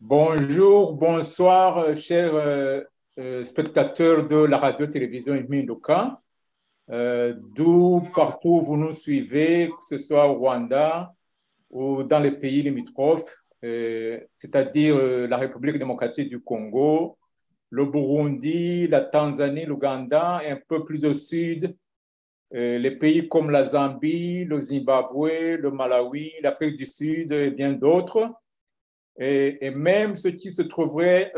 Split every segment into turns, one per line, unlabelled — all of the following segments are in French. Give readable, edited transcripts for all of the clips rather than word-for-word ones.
Bonjour, bonsoir, chers spectateurs de la radio-télévision Minduka, d'où partout vous nous suivez, que ce soit au Rwanda ou dans les pays limitrophes, c'est-à-dire la République démocratique du Congo, le Burundi, la Tanzanie, l'Ouganda et un peu plus au sud, les pays comme la Zambie, le Zimbabwe, le Malawi, l'Afrique du Sud et bien d'autres. Et même ce qui se trouverait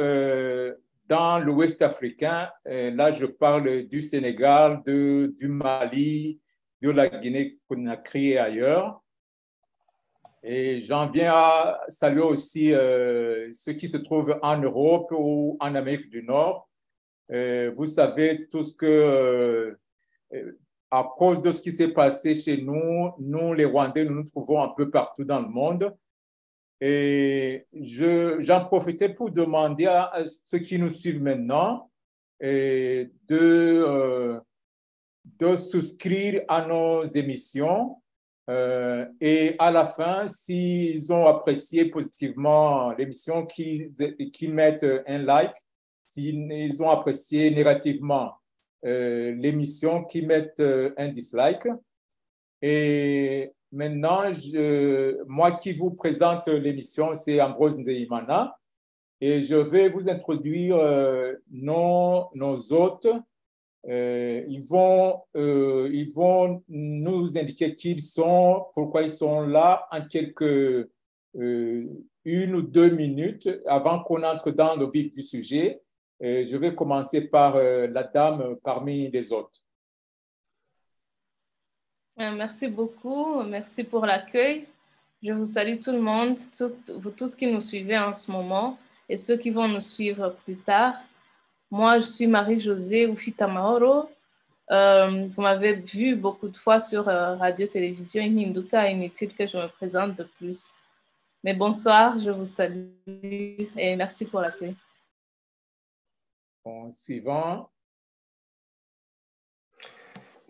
dans l'Ouest africain, là je parle du Sénégal, du Mali, de la Guinée-Conakry et ailleurs. Et j'en viens à saluer aussi ceux qui se trouvent en Europe ou en Amérique du Nord. Vous savez tous que à cause de ce qui s'est passé chez nous, nous les Rwandais, nous nous trouvons un peu partout dans le monde. Et j'en profitais pour demander à ceux qui nous suivent maintenant de souscrire à nos émissions et à la fin, s'ils ont apprécié positivement l'émission, qu'ils mettent un like. S'ils ont apprécié négativement l'émission, qu'ils mettent un dislike. Et maintenant, moi qui vous présente l'émission, c'est Ambrose Nzeimana et je vais vous introduire nos hôtes. Ils vont nous indiquer qui ils sont, pourquoi ils sont là en quelques 1 ou 2 minutes avant qu'on entre dans le vif du sujet. Je vais commencer par la dame parmi les autres.
Merci beaucoup, merci pour l'accueil. Je vous salue tout le monde, vous tous qui nous suivez en ce moment et ceux qui vont nous suivre plus tard. Moi, je suis Marie-Josée Ufitamaoro. Vous m'avez vu beaucoup de fois sur radio-télévision Hinduka, inutile que je me présente de plus. Mais bonsoir, je vous salue et merci pour l'accueil.
Bon, suivant.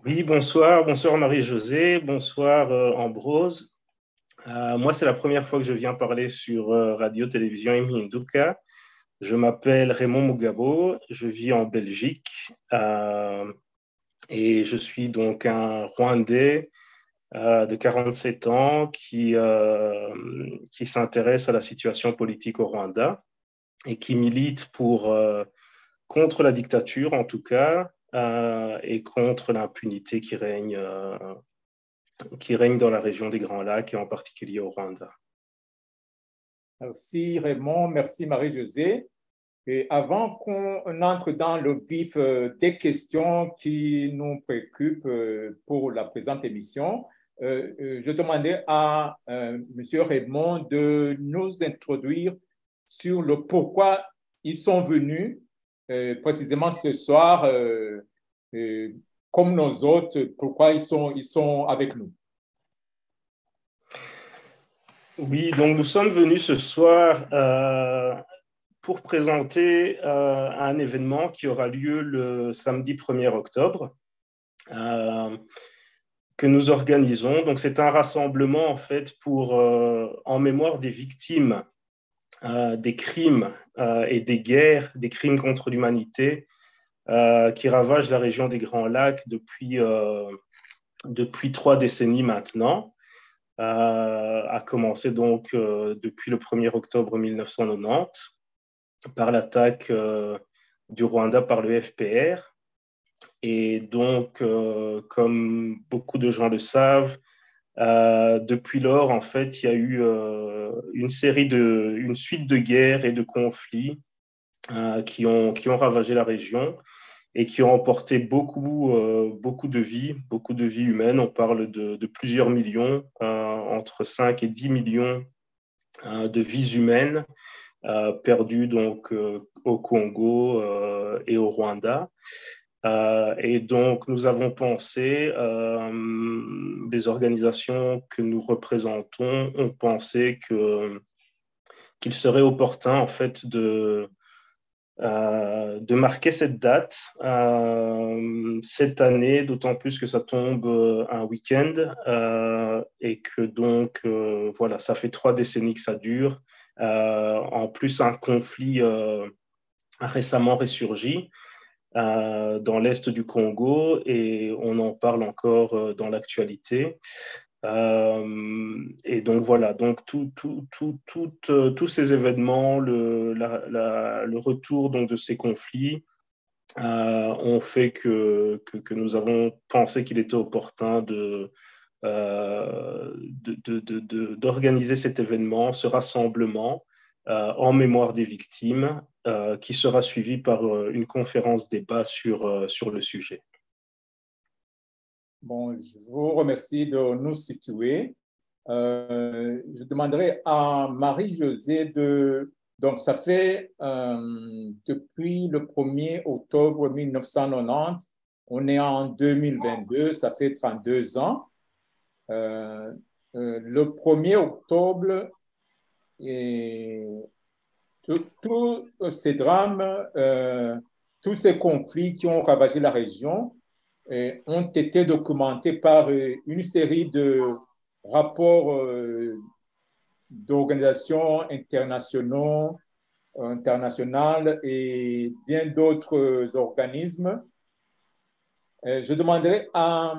Oui, bonsoir Marie-Josée, bonsoir Ambrose. Moi, c'est la première fois que je viens parler sur radio-télévision Hinduka. Je m'appelle Raymond Mugabo, je vis en Belgique et je suis donc un Rwandais de 47 ans qui s'intéresse à la situation politique au Rwanda et qui milite contre la dictature en tout cas et contre l'impunité qui règne dans la région des Grands Lacs et en particulier au Rwanda.
Merci Raymond, merci Marie-Josée. Et avant qu'on entre dans le vif des questions qui nous préoccupent pour la présente émission, je demandais à M. Raymond de nous introduire sur le pourquoi ils sont venus précisément ce soir, comme nos hôtes, pourquoi ils sont avec nous.
Oui, donc nous sommes venus ce soir pour présenter un événement qui aura lieu le samedi 1er octobre, que nous organisons. Donc, c'est un rassemblement, en fait, en mémoire des victimes des crimes et des guerres, des crimes contre l'humanité qui ravagent la région des Grands Lacs depuis 3 décennies maintenant. A commencé donc depuis le 1er octobre 1990 par l'attaque du Rwanda par le FPR. Et donc, comme beaucoup de gens le savent, depuis lors, en fait, il y a eu une suite de guerres et de conflits qui ont ravagé la région et qui ont emporté beaucoup de vies humaines. On parle de plusieurs millions, entre 5 et 10 millions de vies humaines perdues donc, au Congo et au Rwanda. Et donc, nous avons pensé, les organisations que nous représentons ont pensé qu'il serait opportun, en fait, de marquer cette date cette année, d'autant plus que ça tombe un week-end et que donc, voilà, ça fait 3 décennies que ça dure En plus, un conflit a récemment ressurgi dans l'est du Congo et on en parle encore dans l'actualité. Et donc voilà, donc tous ces événements, le retour donc, de ces conflits ont fait que nous avons pensé qu'il était opportun d'organiser cet événement, ce rassemblement en mémoire des victimes, qui sera suivi par une conférence débat sur le sujet.
Bon, je vous remercie de nous situer. Je demanderai à Marie-Josée Donc, ça fait depuis le 1er octobre 1990, on est en 2022, ça fait 32 ans. Le 1er octobre, tous ces drames, tous ces conflits qui ont ravagé la région ont été documentés par une série de rapports d'organisations internationales et bien d'autres organismes. Je demanderai à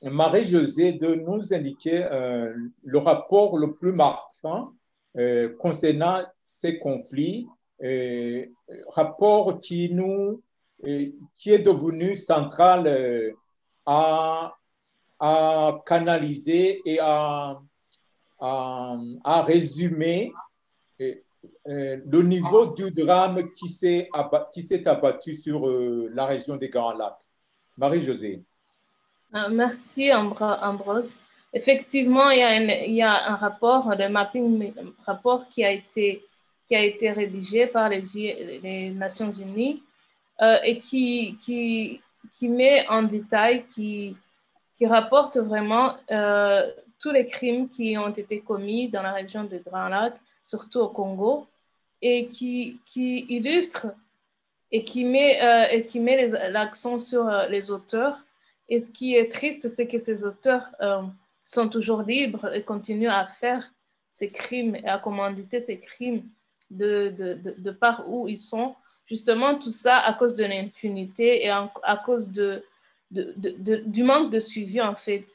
Marie-Josée de nous indiquer le rapport le plus marquant concernant ces conflits, rapport qui est devenu central à canaliser et à résumer le niveau du drame qui s'est abattu sur la région des Grands Lacs. Marie-Josée.
Merci Ambrose. Effectivement, il y a un rapport de mapping, rapport qui a été rédigé par les Nations Unies et qui met en détail, qui rapporte vraiment tous les crimes qui ont été commis dans la région de Grand Lac, surtout au Congo, et qui illustre et qui met l'accent sur les auteurs. Et ce qui est triste, c'est que ces auteurs sont toujours libres et continuent à faire ces crimes et à commanditer ces crimes de par où ils sont. Justement, tout ça à cause de l'impunité et à cause du manque de suivi, en fait.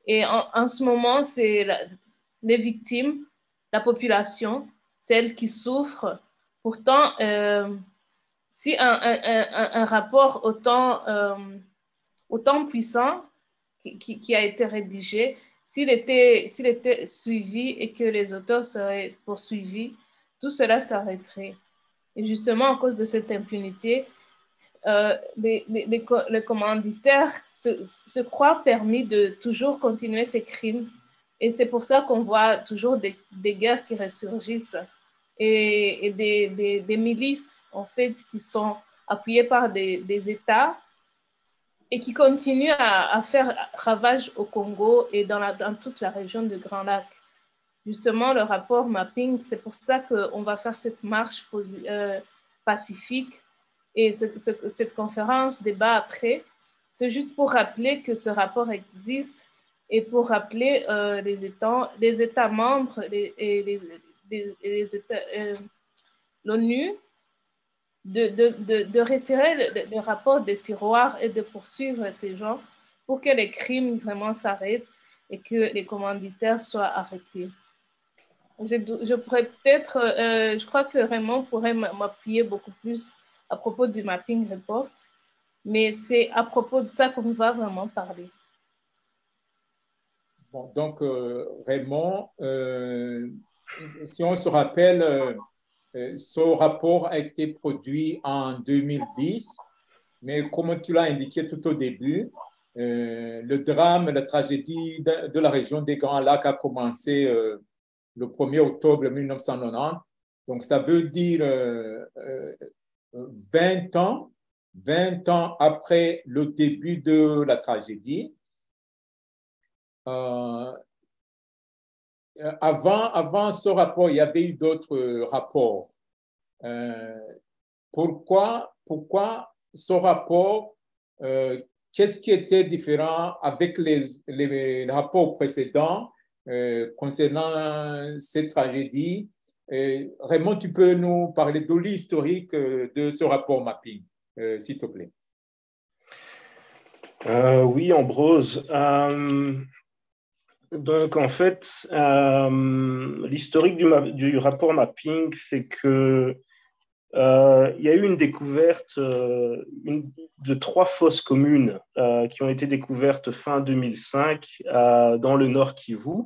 Et en ce moment, c'est les victimes, la population, celles qui souffrent. Pourtant, si un rapport autant puissant qui a été rédigé, s'il était suivi et que les auteurs seraient poursuivis, tout cela s'arrêterait. Et justement, à cause de cette impunité, les commanditaires se croient permis de toujours continuer ces crimes. Et c'est pour ça qu'on voit toujours des guerres qui ressurgissent et des milices, en fait, qui sont appuyées par des États et qui continuent à faire ravage au Congo et dans toute la région de Grand Lac. Justement, le rapport mapping, c'est pour ça qu'on va faire cette marche pacifique et cette conférence débat après. C'est juste pour rappeler que ce rapport existe et pour rappeler les États membres et l'ONU de retirer le rapport des tiroirs et de poursuivre ces gens pour que les crimes vraiment s'arrêtent et que les commanditaires soient arrêtés. Je pourrais peut-être, je crois que Raymond pourrait m'appuyer beaucoup plus à propos du mapping report, mais c'est à propos de ça qu'on va vraiment parler.
Bon, donc, Raymond, si on se rappelle, ce rapport a été produit en 2010, mais comme tu l'as indiqué tout au début, le drame, la tragédie de la région des Grands Lacs a commencé le 1er octobre 1990. Donc, ça veut dire 20 ans après le début de la tragédie. Avant ce rapport, il y avait eu d'autres rapports. Pourquoi ce rapport, qu'est-ce qui était différent avec les rapports précédents concernant cette tragédie Raymond, tu peux nous parler de l'historique de ce rapport mapping, s'il te plaît.
Oui, Ambrose. Donc, en fait, l'historique du rapport mapping, c'est que il y a eu une découverte de 3 fosses communes qui ont été découvertes fin 2005 dans le Nord Kivu.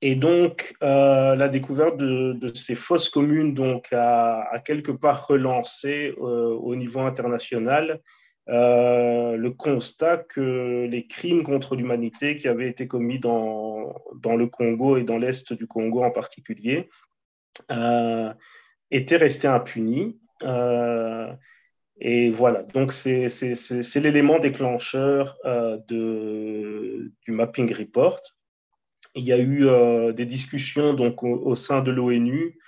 Et donc, la découverte de ces fosses communes donc, a quelque part relancé au niveau international le constat que les crimes contre l'humanité qui avaient été commis dans le Congo et dans l'Est du Congo en particulier étaient restés impunis. Et voilà, donc c'est l'élément déclencheur du mapping report. Il y a eu des discussions donc, au sein de l'ONU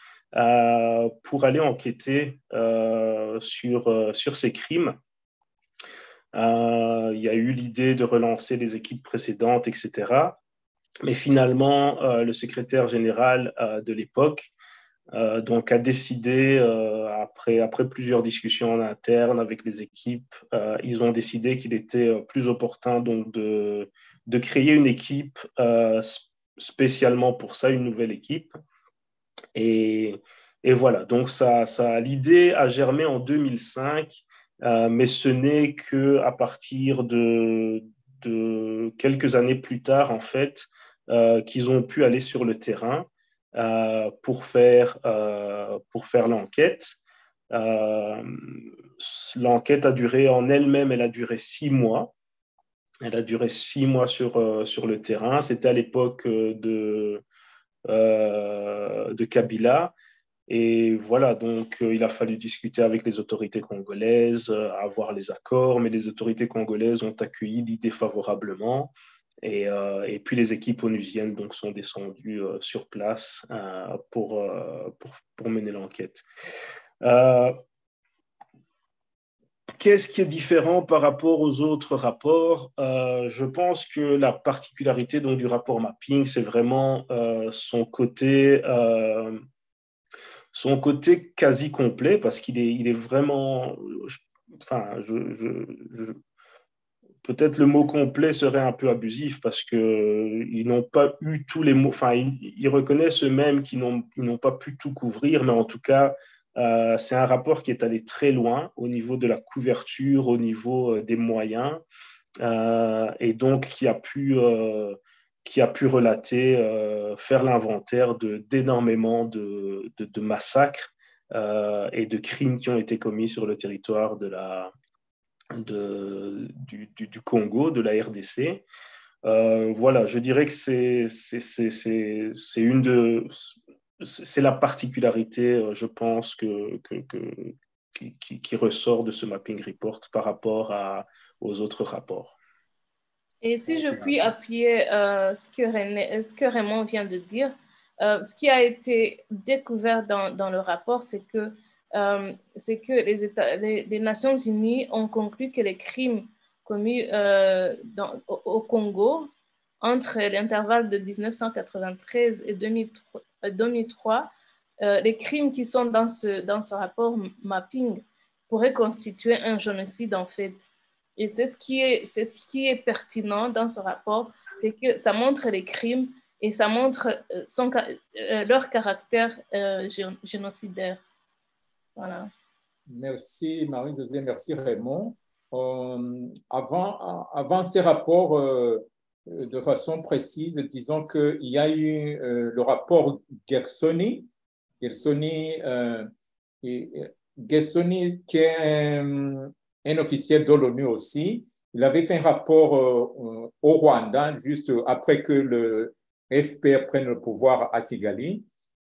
pour aller enquêter sur ces crimes. Il y a eu l'idée de relancer les équipes précédentes, etc. Mais finalement, le secrétaire général de l'époque donc a décidé, après plusieurs discussions en interne avec les équipes, ils ont décidé qu'il était plus opportun donc, de créer une équipe spécialement pour ça, une nouvelle équipe. Et voilà, donc l'idée a germé en 2005, mais ce n'est qu'à partir de quelques années plus tard, en fait, qu'ils ont pu aller sur le terrain pour faire l'enquête. L'enquête a duré en elle-même, elle a duré 6 mois. Elle a duré 6 mois sur le terrain. C'était à l'époque de Kabila. Et voilà, donc il a fallu discuter avec les autorités congolaises, avoir les accords, mais les autorités congolaises ont accueilli l'idée favorablement. Et puis les équipes onusiennes donc, sont descendues sur place pour mener l'enquête. Qu'est-ce qui est différent par rapport aux autres rapports? Je pense que la particularité donc, du rapport mapping, c'est vraiment son côté quasi complet, parce qu'il est vraiment... peut-être le mot complet serait un peu abusif, parce qu'ils n'ont pas eu tous les mots... ils reconnaissent eux-mêmes qu'ils n'ont pas pu tout couvrir, mais en tout cas... c'est un rapport qui est allé très loin au niveau de la couverture, au niveau des moyens, et donc qui a pu relater, faire l'inventaire d'énormément de massacres et de crimes qui ont été commis sur le territoire du Congo, de la RDC. Voilà, je dirais que c'est la particularité, je pense, qui ressort de ce mapping report par rapport aux autres rapports.
Et si je puis appuyer ce que Raymond vient de dire, ce qui a été découvert dans le rapport, c'est que les Nations Unies ont conclu que les crimes commis au Congo entre l'intervalle de 1993 et 2003, les crimes qui sont dans ce rapport mapping pourraient constituer un génocide en fait. Et c'est ce qui est pertinent dans ce rapport, c'est que ça montre les crimes et ça montre leur caractère génocidaire. Voilà.
Merci Marie-Josée, merci Raymond. Avant ces rapports, de façon précise, disons qu'il y a eu le rapport Gersony. Gersony qui est un officiel de l'ONU aussi. Il avait fait un rapport au Rwanda, juste après que le FPR prenne le pouvoir à Kigali.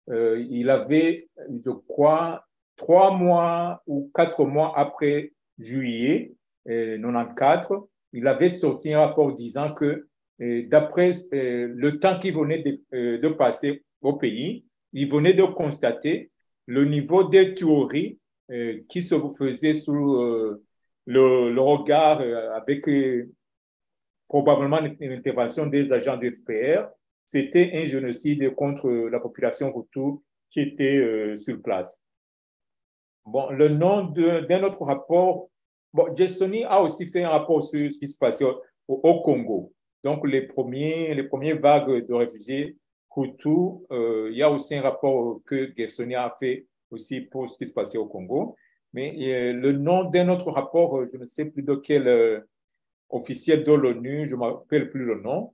Il avait, je crois, 3 mois ou 4 mois après juillet 94, il avait sorti un rapport disant que d'après le temps qu'il venait de passer au pays, il venait de constater le niveau des tueries qui se faisait sous le regard avec probablement l'intervention des agents de FPR. c'était un génocide contre la population Hutu qui était sur place. Bon, le nom d'un autre rapport, bon, Gessoni a aussi fait un rapport sur ce qui se passait au Congo. Donc, les premières vagues de réfugiés Hutus, il y a aussi un rapport que Gessoni a fait aussi pour ce qui se passait au Congo. Mais le nom d'un autre rapport, je ne sais plus de quel officiel de l'ONU, je ne me rappelle plus le nom.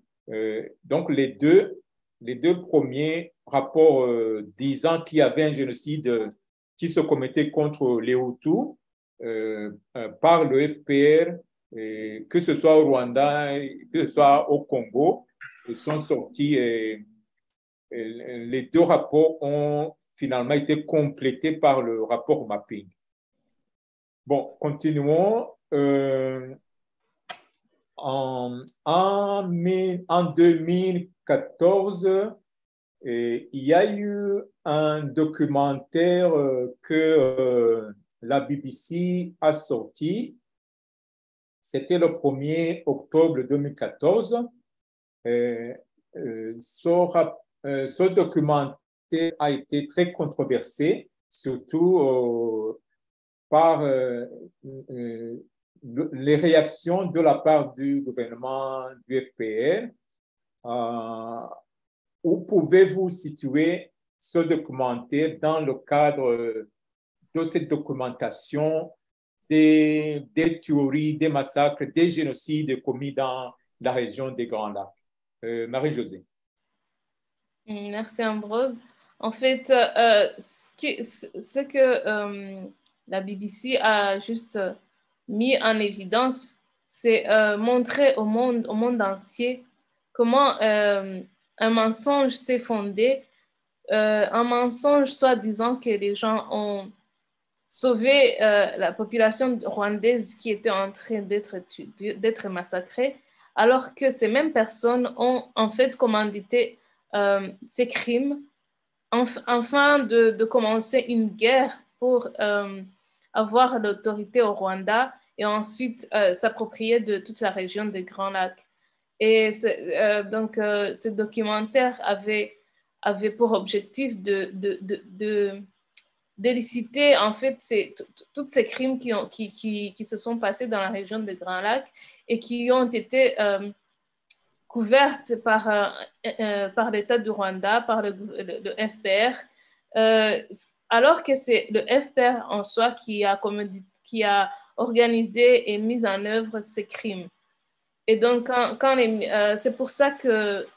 Donc, les deux premiers rapports disant qu'il y avait un génocide qui se commettait contre les Hutus par le FPR, que ce soit au Rwanda, que ce soit au Congo, ils sont sortis. Les deux rapports ont finalement été complétés par le rapport mapping. Bon, continuons. En 2014, il y a eu un documentaire que la BBC a sorti. C'était le 1er octobre 2014. Ce documentaire a été très controversé, surtout par les réactions de la part du gouvernement du FPR. Où pouvez-vous situer ce documentaire dans le cadre de cette documentation des tueries, des massacres, des génocides commis dans la région des Grands Lacs? Marie-Josée.
Merci Ambrose. En fait, ce que la BBC a juste mis en évidence, c'est montrer au monde entier comment un mensonge s'est fondé, un mensonge soi-disant que les gens ont sauvé la population rwandaise qui était en train d'être massacrée, alors que ces mêmes personnes ont en fait commandité ces crimes, afin de commencer une guerre pour avoir l'autorité au Rwanda et ensuite s'approprier de toute la région des Grands Lacs. Et donc, ce documentaire avait pour objectif d'éliciter en fait tous ces crimes qui se sont passés dans la région des Grands Lacs et qui ont été couvertes par l'État du Rwanda, par le FPR, alors que c'est le FPR en soi qui a organisé et mis en œuvre ces crimes. Et donc, c'est pour ça que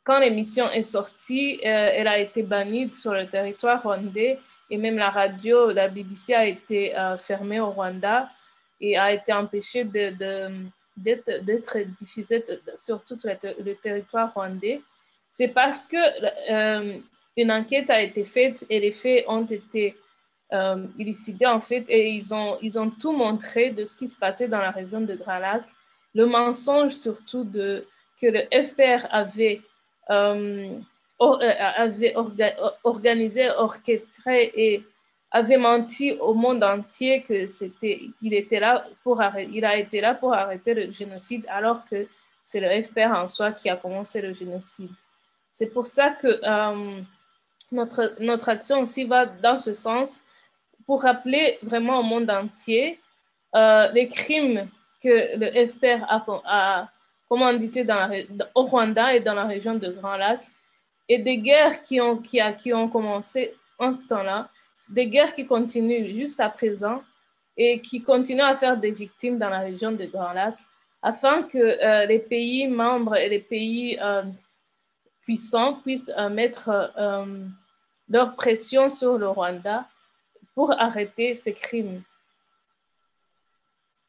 quand l'émission est sortie, elle a été bannie sur le territoire rwandais et même la radio, la BBC a été fermée au Rwanda et a été empêchée d'être diffusée sur tout le territoire rwandais. C'est parce que une enquête a été faite et les faits ont été élucidés en fait et ils ont tout montré de ce qui se passait dans la région de Grand Lac. Le mensonge surtout que le FPR avait organisé, orchestré et avait menti au monde entier que il a été là pour arrêter le génocide, alors que c'est le FPR en soi qui a commencé le génocide. C'est pour ça que notre action aussi va dans ce sens, pour rappeler vraiment au monde entier les crimes que le FPR a commandité au Rwanda et dans la région de Grand Lac, et des guerres qui ont commencé en ce temps-là, des guerres qui continuent jusqu'à présent et qui continuent à faire des victimes dans la région de Grand Lac, afin que les pays membres et les pays puissants puissent mettre leur pression sur le Rwanda pour arrêter ces crimes.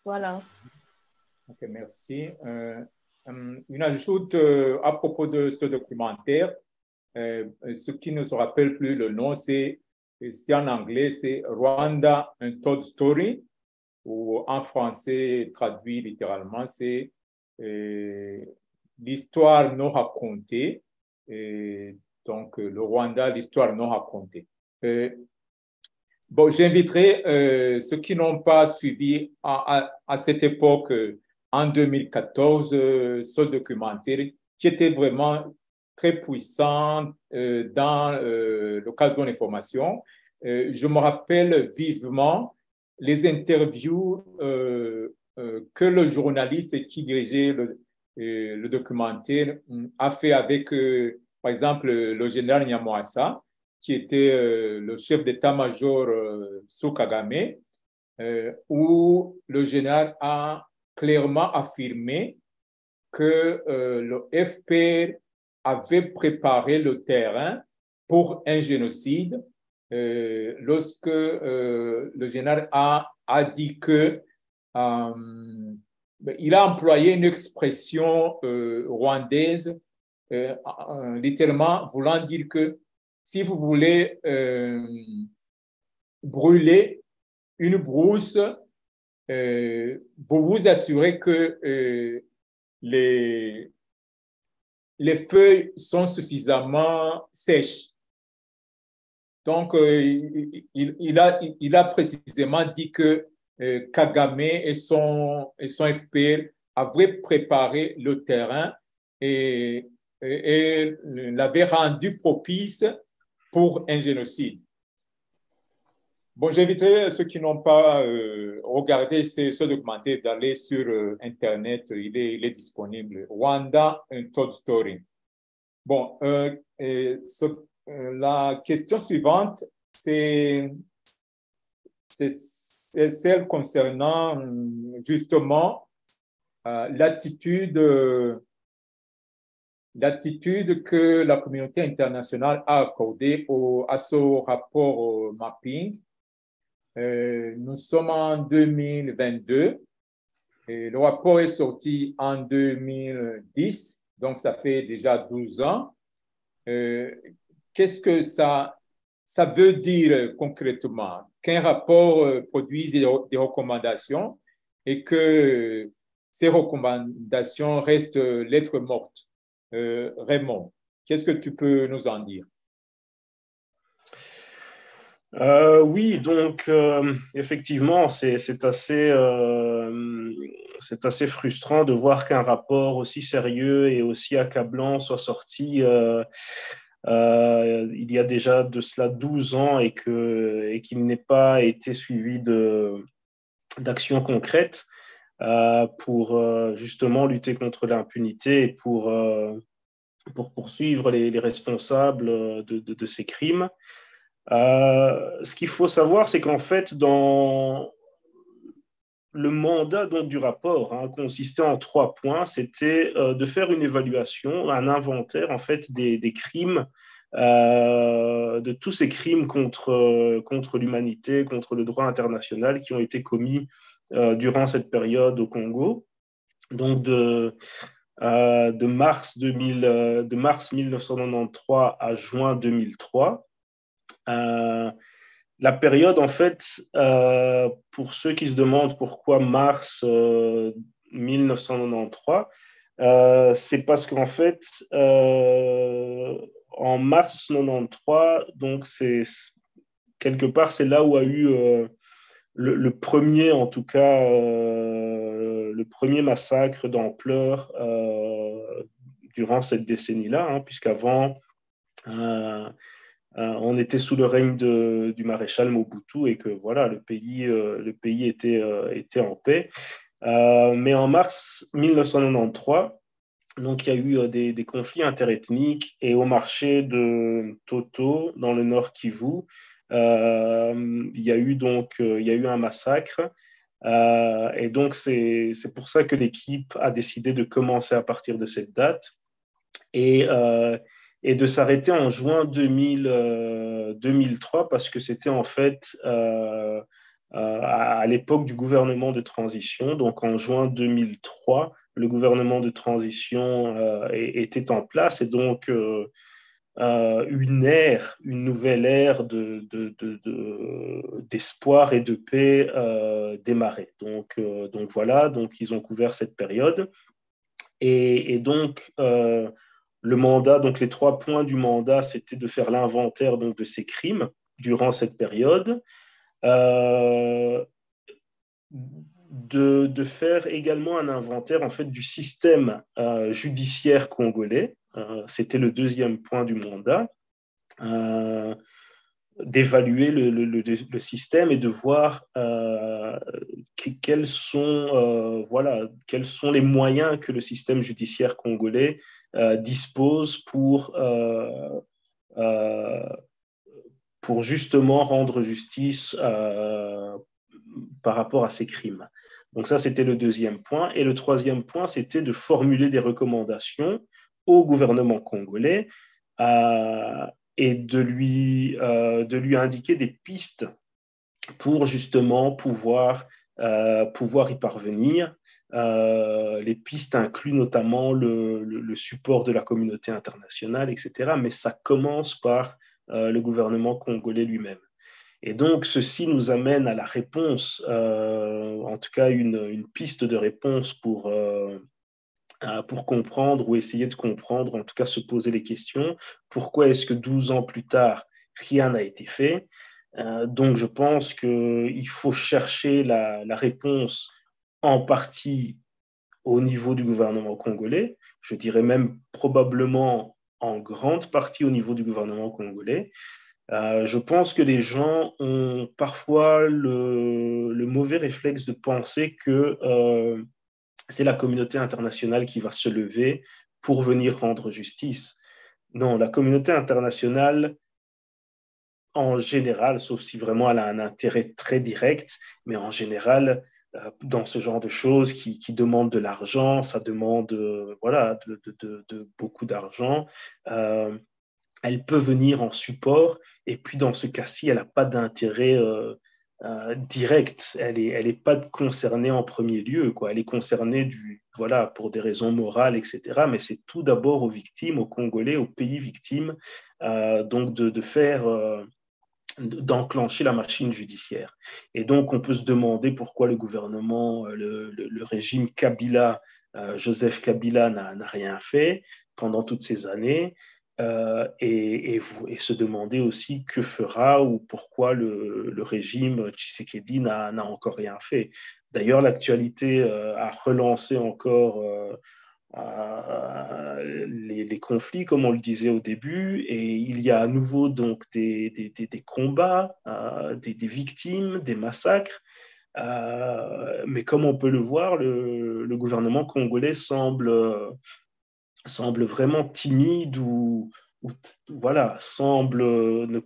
Voilà.
Ok, merci. Une ajoute à propos de ce documentaire, ce qui ne se rappelle plus le nom, c'était en anglais, c'est Rwanda Untold Story, ou en français traduit littéralement, c'est l'histoire non racontée. Donc, le Rwanda, l'histoire non racontée. Bon, j'inviterai ceux qui n'ont pas suivi à cette époque, en 2014, ce documentaire qui était vraiment très puissant dans le cadre de l'information. Je me rappelle vivement les interviews que le journaliste qui dirigeait le documentaire a fait avec, par exemple, le général Nyamwasa, qui était le chef d'état-major sous Kagame, où le général a clairement affirmé que le FPR avait préparé le terrain pour un génocide lorsque le général a dit que il a employé une expression rwandaise, littéralement voulant dire que si vous voulez brûler une brousse, vous vous assurez que les feuilles sont suffisamment sèches. Donc, il a précisément dit que Kagame et son FPR avaient préparé le terrain et l'avaient rendu propice pour un génocide. Bon, j'inviterai ceux qui n'ont pas regardé ce documentaire d'aller sur Internet. Il est disponible. Rwanda Untold Story. Bon, la question suivante, c'est celle concernant justement l'attitude que la communauté internationale a accordée à ce rapport au mapping. Nous sommes en 2022 et le rapport est sorti en 2010, donc ça fait déjà 12 ans. Qu'est-ce que ça veut dire concrètement? Qu'un rapport produise des recommandations et que ces recommandations restent lettres mortes. Raymond, qu'est-ce que tu peux nous en dire?
Oui, donc effectivement, c'est assez frustrant de voir qu'un rapport aussi sérieux et aussi accablant soit sorti il y a déjà de cela 12 ans et qu'il n'ait pas été suivi d'actions concrètes pour justement lutter contre l'impunité et pour poursuivre les responsables de ces crimes. Ce qu'il faut savoir, c'est qu'en fait, dans le mandat donc, du rapport consistait en 3 points. C'était de faire une évaluation, un inventaire en fait des crimes, de tous ces crimes contre l'humanité, contre le droit international qui ont été commis durant cette période au Congo. Donc de mars 1993 à juin 2003. La période, en fait, pour ceux qui se demandent pourquoi mars 1993, c'est parce qu'en fait, en mars 1993, donc quelque part, c'est là où a eu le premier, en tout cas, le premier massacre d'ampleur durant cette décennie-là, puisqu'avant, on était sous le règne du maréchal Mobutu et que voilà, le pays était en paix. Mais en mars 1993, donc, il y a eu des conflits interethniques et au marché de Toto, dans le nord Kivu, il y a eu un massacre. Et donc, c'est pour ça que l'équipe a décidé de commencer à partir de cette date et de s'arrêter en juin 2003 parce que c'était en fait à l'époque du gouvernement de transition. Donc, en juin 2003, le gouvernement de transition était en place et donc une nouvelle ère d'espoir et de paix démarrait. Donc voilà, donc ils ont couvert cette période. Et donc, le mandat, donc les 3 points du mandat, c'était de faire l'inventaire donc, de ces crimes durant cette période. de faire également un inventaire en fait, du système judiciaire congolais. C'était le deuxième point du mandat. D'évaluer le système et de voir quels sont les moyens que le système judiciaire congolais dispose pour justement rendre justice par rapport à ces crimes. Donc ça, c'était le deuxième point. Et le troisième point, c'était de formuler des recommandations au gouvernement congolais et de lui indiquer des pistes pour justement pouvoir y parvenir. Les pistes incluent notamment le support de la communauté internationale, etc. Mais ça commence par le gouvernement congolais lui-même. Et donc, ceci nous amène à la réponse, en tout cas une piste de réponse pour comprendre ou essayer de comprendre, en tout cas se poser les questions. Pourquoi est-ce que 12 ans plus tard, rien n'a été fait? Donc, je pense qu'il faut chercher la réponse en partie au niveau du gouvernement congolais, je dirais même probablement en grande partie au niveau du gouvernement congolais. Je pense que les gens ont parfois le mauvais réflexe de penser que c'est la communauté internationale qui va se lever pour venir rendre justice. Non, la communauté internationale, en général, sauf si vraiment elle a un intérêt très direct, mais en général, dans ce genre de choses qui demandent de l'argent, ça demande de beaucoup d'argent. Elle peut venir en support, et puis dans ce cas-ci, elle n'a pas d'intérêt direct, elle est pas concernée en premier lieu, quoi. Elle est concernée pour des raisons morales, etc. Mais c'est tout d'abord aux victimes, aux Congolais, aux pays victimes, donc d'enclencher la machine judiciaire. Et donc, on peut se demander pourquoi le gouvernement, le régime Kabila, Joseph Kabila n'a rien fait pendant toutes ces années. Et se demander aussi que fera ou pourquoi le régime Tshisekedi n'a encore rien fait. D'ailleurs, l'actualité a relancé encore les conflits, comme on le disait au début, et il y a à nouveau donc des combats, des victimes, des massacres. Mais comme on peut le voir, le gouvernement congolais semble vraiment timide ou semble ne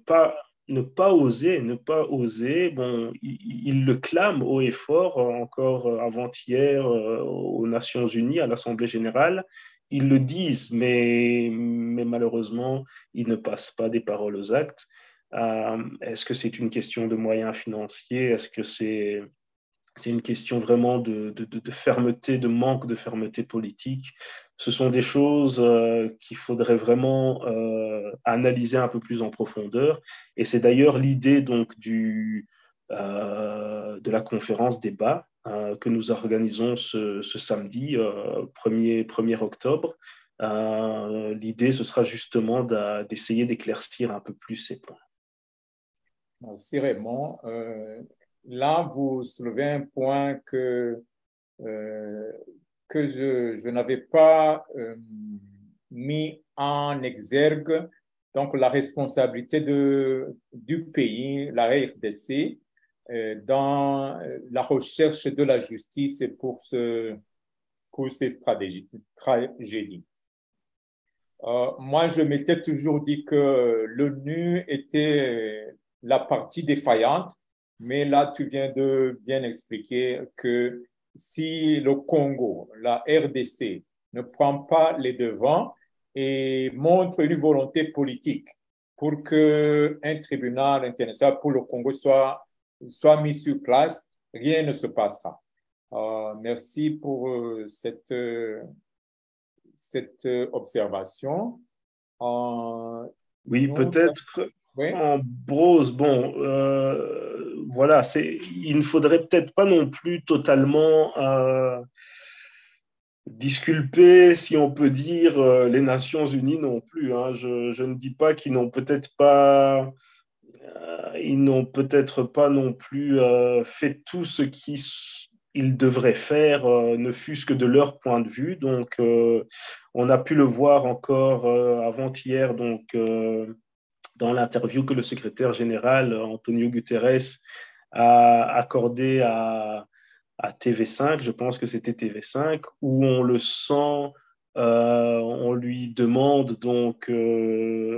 pas oser. Bon, il le clame haut et fort, encore avant-hier aux Nations Unies, à l'Assemblée générale. Ils le disent, mais malheureusement, ils ne passent pas des paroles aux actes. Est-ce que c'est une question de moyens financiers? Est-ce que c'est une question vraiment de fermeté, de manque de fermeté politique? Ce sont des choses qu'il faudrait vraiment analyser un peu plus en profondeur. Et c'est d'ailleurs l'idée donc de la conférence débat que nous organisons ce samedi 1er octobre. L'idée, ce sera justement d'essayer d'éclaircir un peu plus ces points.
Merci Raymond. Là, vous soulevez un point que je n'avais pas mis en exergue, donc la responsabilité du pays, la RDC, dans la recherche de la justice pour ces tragédies. Moi, je m'étais toujours dit que l'ONU était la partie défaillante, mais là, tu viens de bien expliquer que si le Congo, la RDC, ne prend pas les devants et montre une volonté politique pour qu'un tribunal international pour le Congo soit mis sur place, rien ne se passera. Merci pour cette observation.
Oui, peut-être
oui.
en brose, bon, voilà, il ne faudrait peut-être pas non plus totalement disculper, si on peut dire, les Nations Unies non plus. Hein. Je ne dis pas qu'ils n'ont peut-être pas non plus fait tout ce qui ils devraient faire, ne fût-ce que de leur point de vue. Donc, on a pu le voir encore avant-hier, donc, dans l'interview que le secrétaire général, Antonio Guterres, a accordé à TV5, je pense que c'était TV5, où on le sent, on lui demande donc,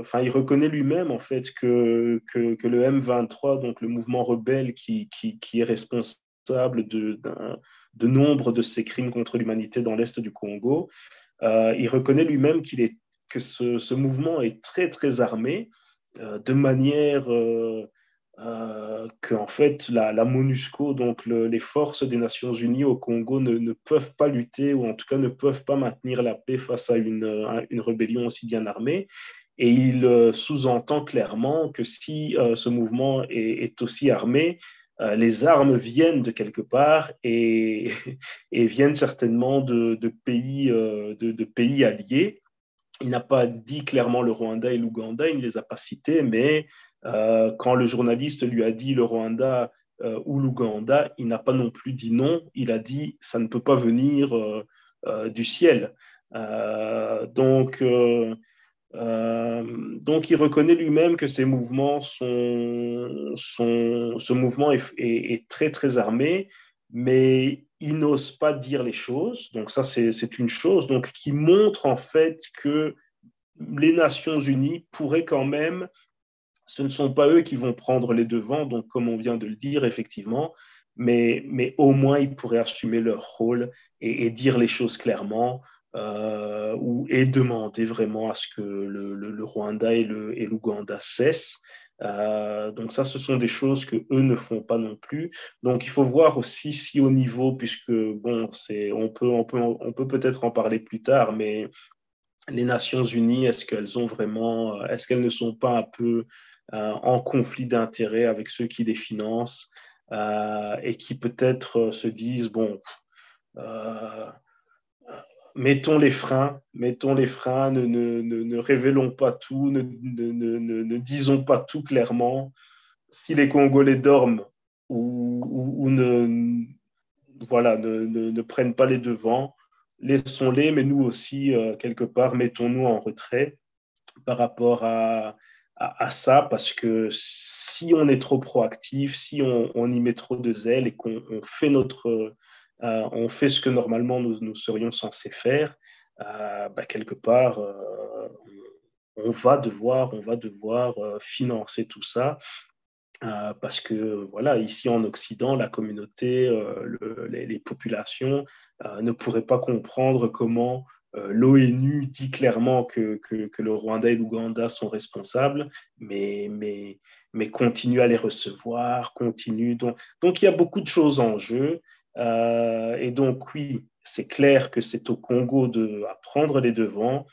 enfin, il reconnaît lui-même en fait que le M23, donc le mouvement rebelle qui est responsable de nombre de ces crimes contre l'humanité dans l'Est du Congo, il reconnaît lui-même que ce mouvement est très, très armé, de manière que en fait, la MONUSCO, donc les forces des Nations Unies au Congo, ne peuvent pas lutter, ou en tout cas ne peuvent pas maintenir la paix face à une rébellion aussi bien armée. Et il sous-entend clairement que si ce mouvement est aussi armé, les armes viennent de quelque part et viennent certainement de pays, de pays alliés. Il n'a pas dit clairement le Rwanda et l'Ouganda, il ne les a pas cités, mais quand le journaliste lui a dit le Rwanda ou l'Ouganda, il n'a pas non plus dit non, il a dit ça ne peut pas venir du ciel. Donc, il reconnaît lui-même que ces mouvements ce mouvement est très, très armé, mais il n'ose pas dire les choses. Donc, ça, c'est une chose donc, qui montre en fait que les Nations Unies pourraient quand même, ce ne sont pas eux qui vont prendre les devants, donc comme on vient de le dire, effectivement, mais au moins ils pourraient assumer leur rôle et dire les choses clairement et demander vraiment à ce que le Rwanda et l'Ouganda cessent. Donc ça, ce sont des choses que eux ne font pas non plus. Donc il faut voir aussi si au niveau, puisque bon, on peut peut-être en parler plus tard, mais les Nations Unies, est-ce qu'elles ne sont pas un peu en conflit d'intérêts avec ceux qui les financent et qui peut-être se disent, bon, euh, mettons les freins, ne révélons pas tout, ne disons pas tout clairement. Si les Congolais dorment ou voilà, ne prennent pas les devants, laissons-les, mais nous aussi, quelque part, mettons-nous en retrait par rapport à ça, parce que si on est trop proactif, si on y met trop de zèle et qu'on fait on fait ce que normalement nous serions censés faire, quelque part, on va devoir financer tout ça. Parce que voilà, ici en Occident, la communauté, les populations ne pourraient pas comprendre comment l'ONU dit clairement que le Rwanda et l'Ouganda sont responsables, mais continue à les recevoir, continue. Donc il y a beaucoup de choses en jeu. Et donc oui, c'est clair que c'est au Congo à prendre les devants,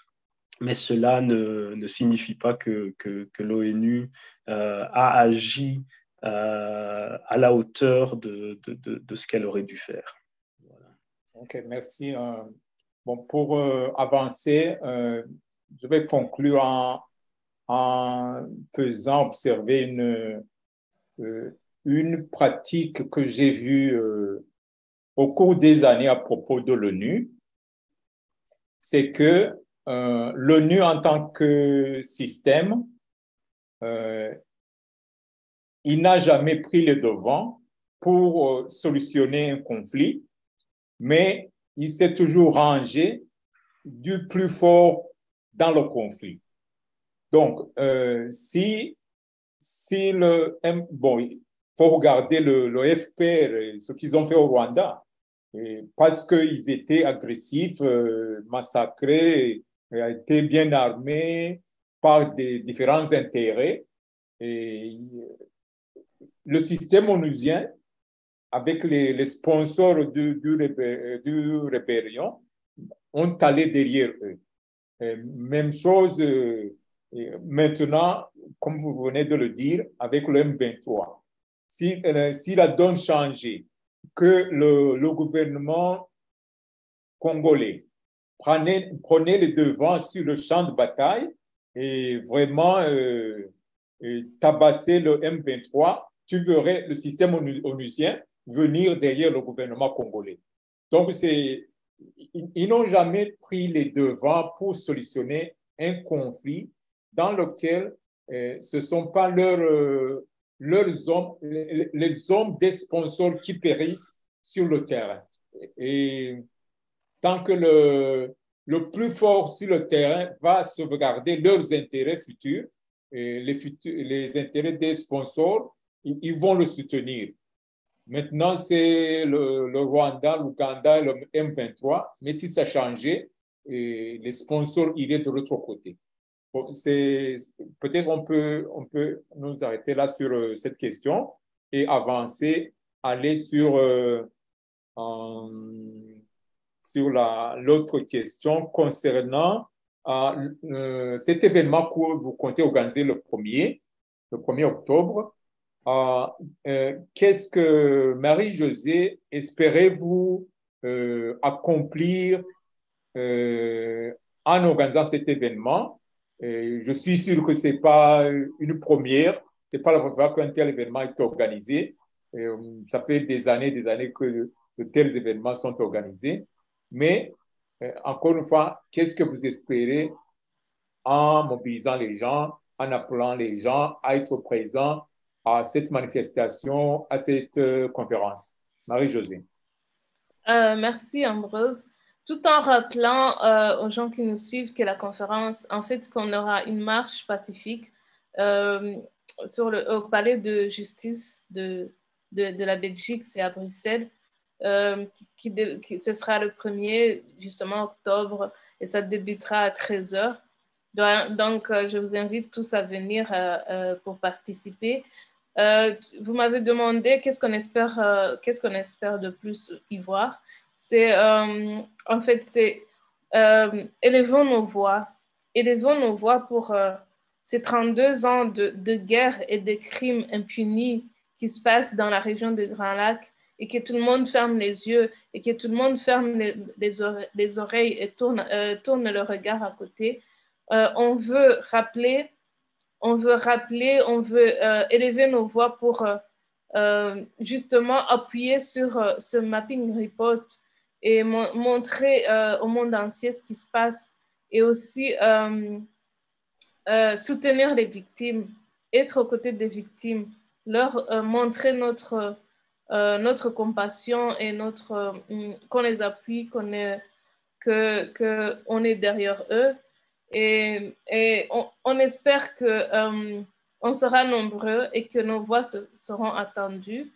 mais cela ne signifie pas que l'ONU a agi à la hauteur de ce qu'elle aurait dû faire. Voilà.
Ok, merci. Bon, pour avancer, je vais conclure en faisant observer une pratique que j'ai vue au cours des années à propos de l'ONU. C'est que l'ONU en tant que système, il n'a jamais pris le devant pour solutionner un conflit, mais il s'est toujours rangé du plus fort dans le conflit. Donc, si bon, il faut regarder le FPR, ce qu'ils ont fait au Rwanda, parce qu'ils étaient agressifs, massacrés, étaient bien armés par des différents intérêts. Et le système onusien, avec les sponsors du rébellion, ont allé derrière eux. Même chose maintenant, comme vous venez de le dire, avec le M23. Si la donne changeait, que le gouvernement congolais prenait les devants sur le champ de bataille et vraiment tabasser le M23, tu verrais le système onusien venir derrière le gouvernement congolais. Donc, ils n'ont jamais pris les devants pour solutionner un conflit dans lequel ce ne sont pas leurs hommes, les hommes des sponsors qui périssent sur le terrain. Et tant que le plus fort sur le terrain va sauvegarder leurs intérêts futurs, et les intérêts des sponsors, ils vont le soutenir. Maintenant, c'est le Rwanda, l'Ouganda et le M23, mais si ça changeait, les sponsors iraient de l'autre côté. Bon, peut-être on peut nous arrêter là sur cette question et avancer, aller sur l'autre question concernant cet événement que vous comptez organiser le 1er octobre. Qu'est-ce que, Marie-Josée, espérez-vous accomplir en organisant cet événement? Je suis sûr que ce n'est pas une première, ce n'est pas la première fois qu'un tel événement est organisé. Ça fait des années que de tels événements sont organisés. Mais, encore une fois, qu'est-ce que vous espérez en mobilisant les gens, en appelant les gens à être présents à cette manifestation, à cette conférence? Marie-Josée.
Merci Ambrose. Tout en rappelant aux gens qui nous suivent que la conférence, en fait, qu'on aura une marche pacifique au palais de justice de la Belgique, c'est à Bruxelles, ce sera le 1er, justement, octobre, et ça débutera à 13h. Donc, je vous invite tous à venir pour participer. Vous m'avez demandé qu'est-ce qu'on espère de plus y voir. En fait, c'est élevons nos voix pour ces 32 ans de guerre et de crimes impunis qui se passent dans la région du Grand Lac, et que tout le monde ferme les yeux et que tout le monde ferme les oreilles et tourne le regard à côté. On veut élever nos voix pour justement appuyer sur ce mapping report et montrer au monde entier ce qui se passe, et aussi soutenir les victimes, être aux côtés des victimes, leur montrer notre compassion et qu'on les appuie, qu'on est derrière eux. Et on espère qu'on sera nombreux et que nos voix seront entendues.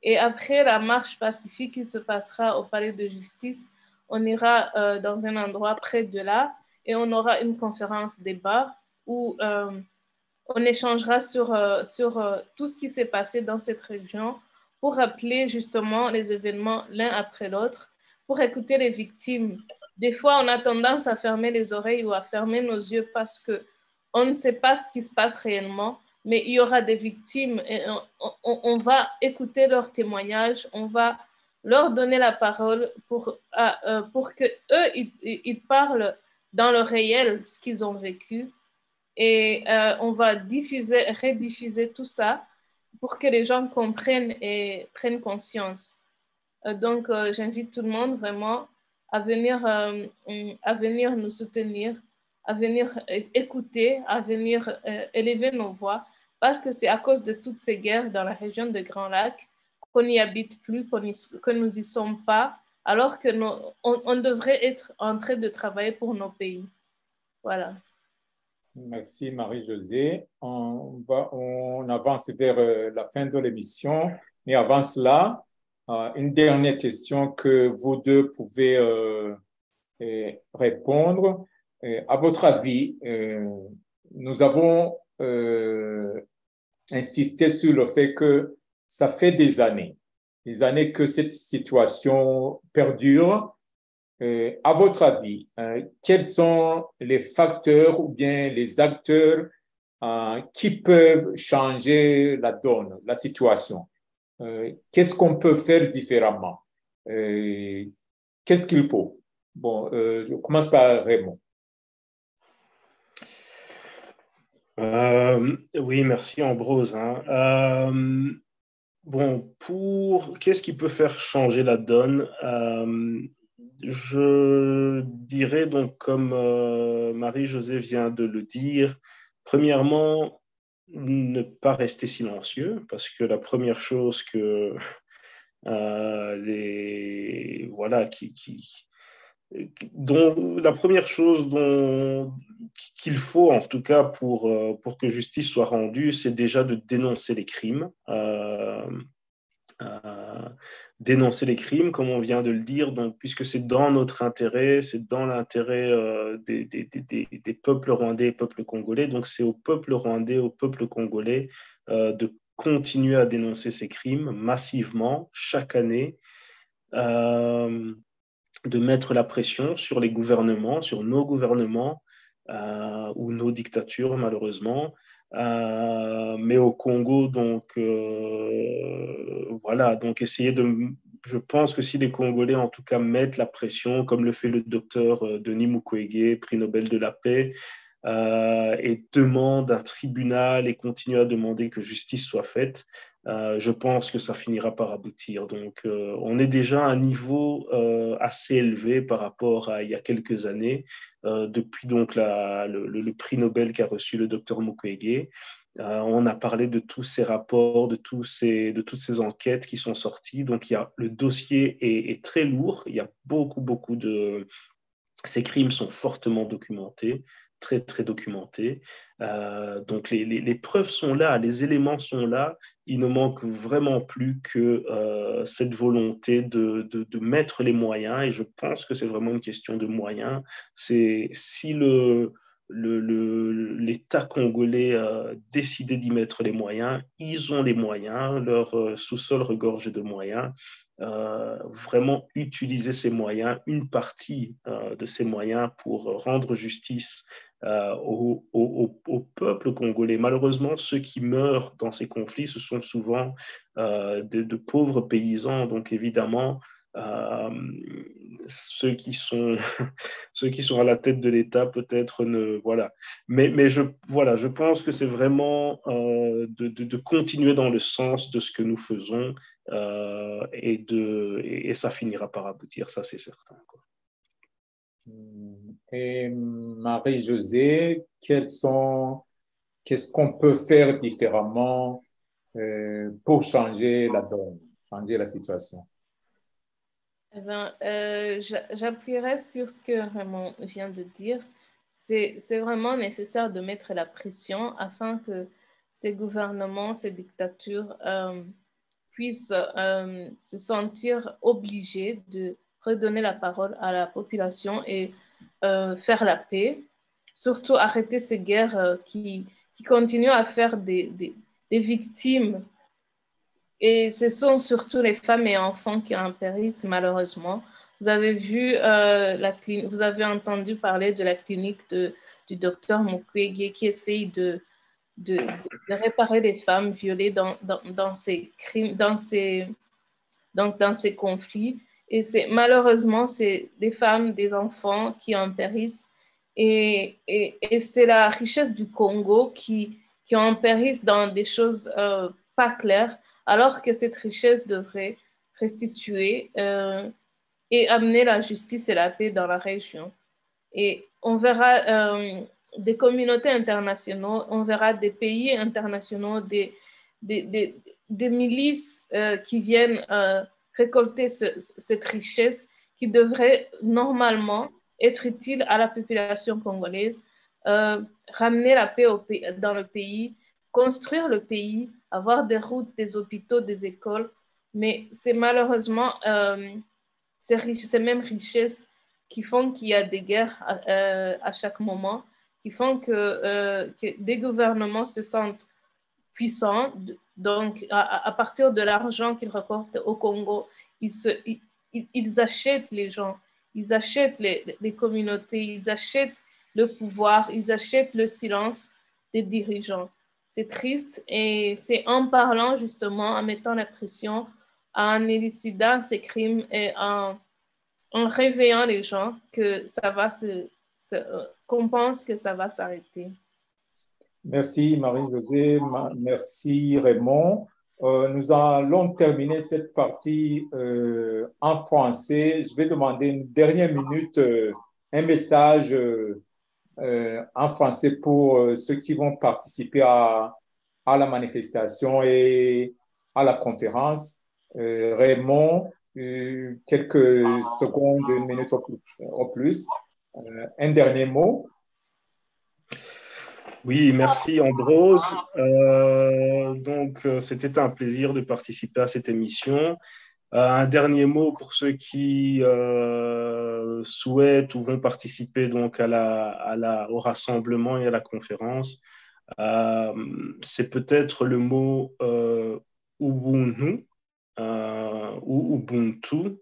Et après la marche pacifique qui se passera au palais de justice, on ira dans un endroit près de là et on aura une conférence débat où on échangera sur tout ce qui s'est passé dans cette région pour rappeler justement les événements l'un après l'autre, pour écouter les victimes. Des fois, on a tendance à fermer les oreilles ou à fermer nos yeux parce qu'on ne sait pas ce qui se passe réellement, mais il y aura des victimes et on va écouter leurs témoignages, on va leur donner la parole pour qu'eux, ils parlent dans le réel ce qu'ils ont vécu. Et on va rediffuser tout ça pour que les gens comprennent et prennent conscience. Donc, j'invite tout le monde vraiment à venir nous soutenir, à venir écouter, à venir élever nos voix, parce que c'est à cause de toutes ces guerres dans la région de Grand Lac qu'on n'y habite plus, que nous n'y sommes pas, alors que on devrait être en train de travailler pour nos pays. Voilà.
Merci Marie-Josée. On avance vers la fin de l'émission, mais avant cela, une dernière question que vous deux pouvez répondre. À votre avis, nous avons insisté sur le fait que ça fait des années que cette situation perdure. À votre avis, quels sont les facteurs ou bien les acteurs qui peuvent changer la donne, la situation? Qu'est-ce qu'on peut faire différemment? Qu'est-ce qu'il faut? Bon, je commence par Raymond.
Oui, merci Ambrose. Bon, qu'est-ce qui peut faire changer la donne? Je dirais donc, comme Marie-Josée vient de le dire, premièrement, ne pas rester silencieux, parce que la première chose que voilà, la première chose qu'il faut, en tout cas, pour que justice soit rendue, c'est déjà de dénoncer les crimes. Euh, Dénoncer les crimes, comme on vient de le dire, donc, puisque c'est dans notre intérêt, c'est dans l'intérêt des peuples rwandais et peuples congolais, donc c'est au peuple rwandais, au peuple congolais de continuer à dénoncer ces crimes massivement chaque année, de mettre la pression sur les gouvernements, sur nos gouvernements ou nos dictatures, malheureusement. Mais au Congo, donc voilà, donc je pense que si les Congolais, en tout cas, mettent la pression, comme le fait le docteur Denis Mukwege, prix Nobel de la paix, et demande un tribunal et continue à demander que justice soit faite, je pense que ça finira par aboutir. Donc, on est déjà à un niveau assez élevé par rapport à il y a quelques années, depuis donc le prix Nobel qu'a reçu le docteur Mukwege. On a parlé de tous ces rapports, de toutes ces enquêtes qui sont sorties. Donc, le dossier est très lourd. Il y a beaucoup de... Ces crimes sont fortement documentés, très, très documentés. Donc, les preuves sont là, les éléments sont là. Il ne manque vraiment plus que cette volonté de mettre les moyens. Et je pense que c'est vraiment une question de moyens. C'est si l'État congolais décidait d'y mettre les moyens, ils ont les moyens, leur sous-sol regorge de moyens. Vraiment utiliser ces moyens, une partie de ces moyens pour rendre justice au peuple congolais. Malheureusement, ceux qui meurent dans ces conflits, ce sont souvent de pauvres paysans. Donc évidemment, euh, ceux qui sont ceux qui sont à la tête de l'État peut-être ne voilà. Mais je pense que c'est vraiment de continuer dans le sens de ce que nous faisons et ça finira par aboutir, ça c'est certain, quoi.
Et Marie-Josée, qu'est-ce qu'on peut faire différemment pour changer la donne, changer la situation?
Eh ben, j'appuierai sur ce que Raymond vient de dire. C'est vraiment nécessaire de mettre la pression afin que ces gouvernements, ces dictatures puissent se sentir obligés de redonner la parole à la population et faire la paix. Surtout arrêter ces guerres qui continuent à faire des victimes. Et ce sont surtout les femmes et enfants qui en périssent malheureusement. Vous avez vu, vous avez entendu parler de la clinique du docteur Mukwege qui essaye de réparer les femmes violées dans ces crimes, dans ces conflits. Et malheureusement, c'est des femmes, des enfants qui en périssent. Et c'est la richesse du Congo qui en périssent dans des choses pas claires, alors que cette richesse devrait restituer et amener la justice et la paix dans la région. Et on verra des communautés internationales, on verra des pays internationaux, des milices qui viennent récolter cette richesse qui devrait normalement être utile à la population congolaise, ramener la paix dans le pays, construire le pays, avoir des routes, des hôpitaux, des écoles. Mais c'est malheureusement ces mêmes richesses qui font qu'il y a des guerres à chaque moment, qui font que des gouvernements se sentent puissants. Donc, à partir de l'argent qu'ils reportent au Congo, ils achètent les gens, ils achètent les communautés, ils achètent le pouvoir, ils achètent le silence des dirigeants. C'est triste et c'est en parlant justement, en mettant la pression, en élucidant ces crimes et en réveillant les gens que ça va qu'on pense que ça va s'arrêter.
Merci Marie-Josée, merci Raymond. nous allons terminer cette partie en français. Je vais demander une dernière minute, un message en français pour ceux qui vont participer à la manifestation et à la conférence. Raymond, quelques secondes, une minute au plus. Un dernier mot.
Oui, merci Ambrose. C'était un plaisir de participer à cette émission. Un dernier mot pour ceux qui souhaitent ou vont participer donc au rassemblement et à la conférence. C'est peut-être le mot Ubuntu ou Ubuntu,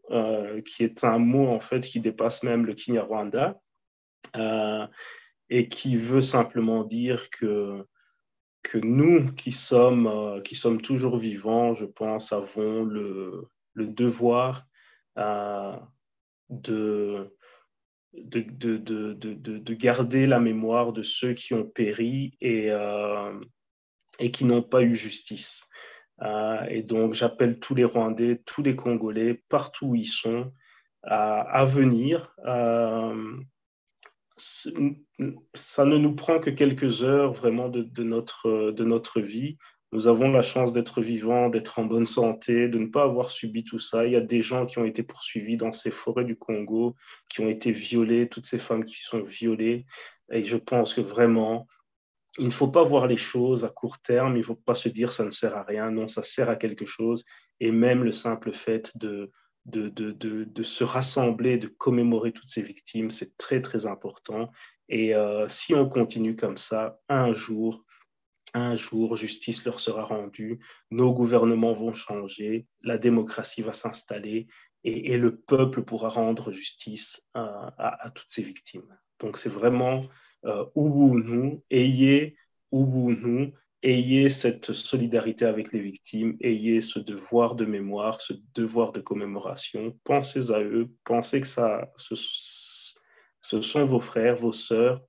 qui est un mot en fait qui dépasse même le Kinyarwanda et qui veut simplement dire que nous qui sommes toujours vivants, je pense, avons le devoir de garder la mémoire de ceux qui ont péri et qui n'ont pas eu justice. Et donc, j'appelle tous les Rwandais, tous les Congolais, partout où ils sont, à venir. Ça ne nous prend que quelques heures vraiment de notre vie. Nous avons la chance d'être vivants, d'être en bonne santé, de ne pas avoir subi tout ça. Il y a des gens qui ont été poursuivis dans ces forêts du Congo, qui ont été violés, toutes ces femmes qui sont violées. Et je pense que vraiment, il ne faut pas voir les choses à court terme, il ne faut pas se dire ça ne sert à rien. Non, ça sert à quelque chose. Et même le simple fait de se rassembler, de commémorer toutes ces victimes, c'est très, très important. Et si on continue comme ça, un jour, justice leur sera rendue, nos gouvernements vont changer, la démocratie va s'installer et le peuple pourra rendre justice à toutes ces victimes. Donc, c'est vraiment Ubuntu, ayez cette solidarité avec les victimes, ayez ce devoir de mémoire, ce devoir de commémoration. Pensez à eux, pensez que ce sont vos frères, vos sœurs,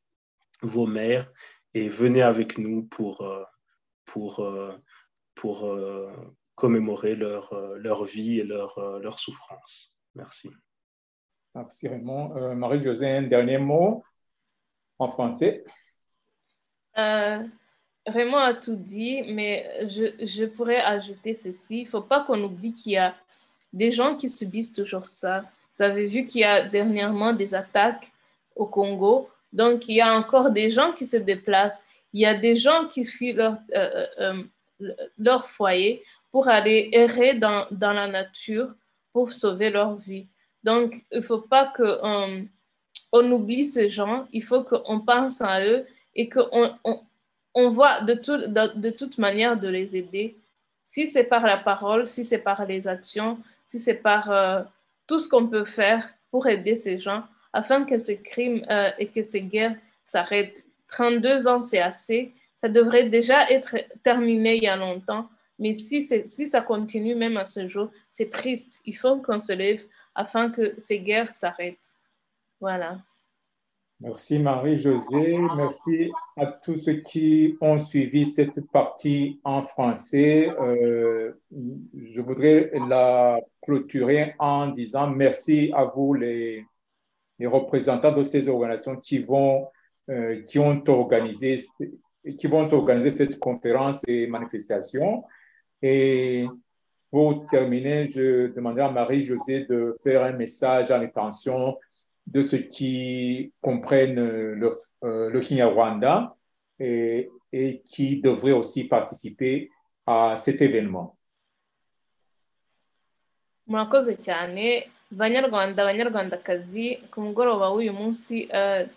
vos mères, et venez avec nous pour commémorer leur vie et leur souffrance. Merci.
Merci Raymond. Marie-Josée, un dernier mot en français.
Raymond a tout dit, mais je pourrais ajouter ceci. Il ne faut pas qu'on oublie qu'il y a des gens qui subissent toujours ça. Vous avez vu qu'il y a dernièrement des attaques au Congo. Donc, il y a encore des gens qui se déplacent. Il y a des gens qui fuient leur foyer pour aller errer dans la nature pour sauver leur vie. Donc, il ne faut pas qu'on oublie ces gens. Il faut qu'on pense à eux et qu'on voit de toute manière de les aider. Si c'est par la parole, si c'est par les actions, si c'est par tout ce qu'on peut faire pour aider ces gens, afin que ces crimes et que ces guerres s'arrêtent. 32 ans, c'est assez. Ça devrait déjà être terminé il y a longtemps. Mais si ça continue même à ce jour, c'est triste. Il faut qu'on se lève afin que ces guerres s'arrêtent. Voilà.
Merci Marie-Josée. Merci à tous ceux qui ont suivi cette partie en français. Je voudrais la clôturer en disant merci à vous les représentants de ces organisations qui ont organisé cette conférence et manifestation. Et pour terminer, je demanderai à Marie-Josée de faire un message à l'intention de ceux qui comprennent le Kinyarwanda et qui devraient aussi participer à cet événement.
Murakoze cyane banyarwanda banyarwandakazi ku mugoroba w'uyu munsi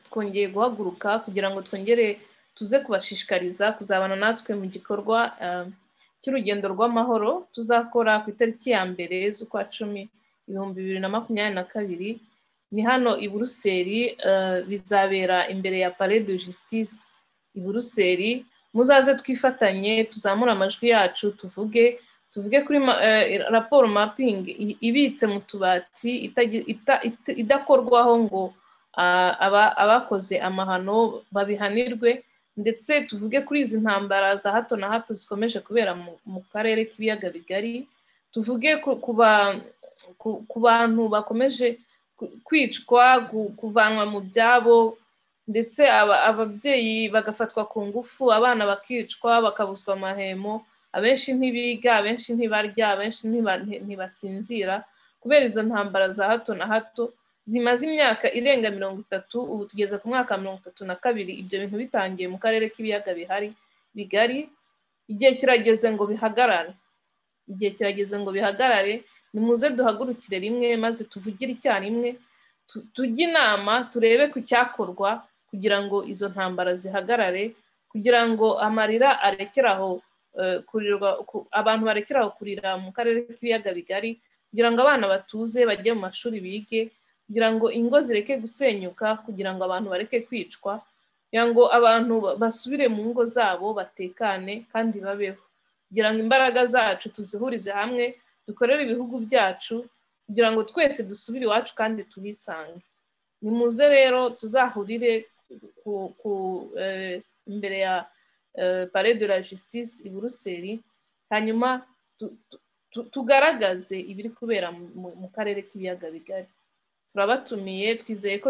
twongeye guhaguruka kugira ngo twongere tuze kubashishikariza kuzabana natwe mu gikorwa cy'urugendo rw'amahoro tuzakora ku itariki ya mbere z'ukwa 10 2022. Ni hano i Buruseli, bizabera imbere ya Palais de Justice i Buruseli. Muzaze twifatanye tuzamura amajwi yacu tuvuge kuri raporo mapping ibitse mu tubati idakorwaho ngo abakoze amahano babihanirwe, ndetse tuvuge kuri izi ntambara za hato na hato zikomeje kubera mu karere k'ibiyaga bigari, tuvuge ku bantu bakomeje kwicwa, kuvanwa mu byabo, ndetse ababyeyi bagafatwa ku ngufu, abana bakicwa bakabuzwa amahemo, abenshi ntibiga, abenshi ntibarya, abenshi ntibasinzira kubera izo ntambara za hato na hato zimaze imyaka irenga 30, ubu tugeze ku mwaka 32. Ibyo bintu bitangiye mu karere k'ibiyaga bigari. Igihe kirageze ngo bihagarare, nimuze duhagurukire rimwe maze tuvugire icyarimwe, tujye inama, turebe ku cyakorwa kugira ngo izo ntambara zihagarare, kugira ngo amarira arekeraho kurirwa, abantu barekeraho kurira mu karere k'ibiyaga bigari, kugira ngo abana batuze bajye mu mashuri bige, kugira ngo ingo zireke gusenyuka, kugira ngo abantu bareke kwicwa, kugira ngo abantu basubire mu ngo zabo batekane kandi babeho, kugira ngo imbaraga zacu tuzihurize hamwe, dukorere ibihugu byacu kugira ngo twese dusubire iwacu kandi tuhisange. Nimuze rero tuzahurire imbere ya Palais de la Justice i Buruseli, hanyuma tugaragaze ibiri kubera mu karere k'ibiyaga bigari. Turabatumiye, twizeye ko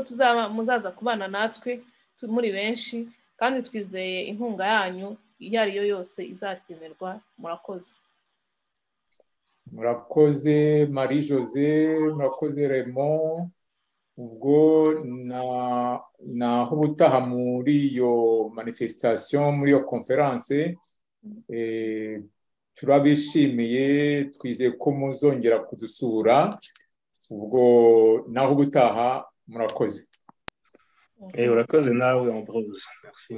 muzaza kubana natwe muri benshi, kandi twizeye inkunga yanyu iyo ari yo yose izakenerwa. Murakoze.
Murakoze Marie José, murakoze Raymond. Ubwo naho ubutaha muri iyo manifestation, muri iyo conference, turabishimiye, twizeye ko muzongera kudusura. Ubwo naho ubutaha, murakoze.
Urakoze nawe Ambrose. Merci.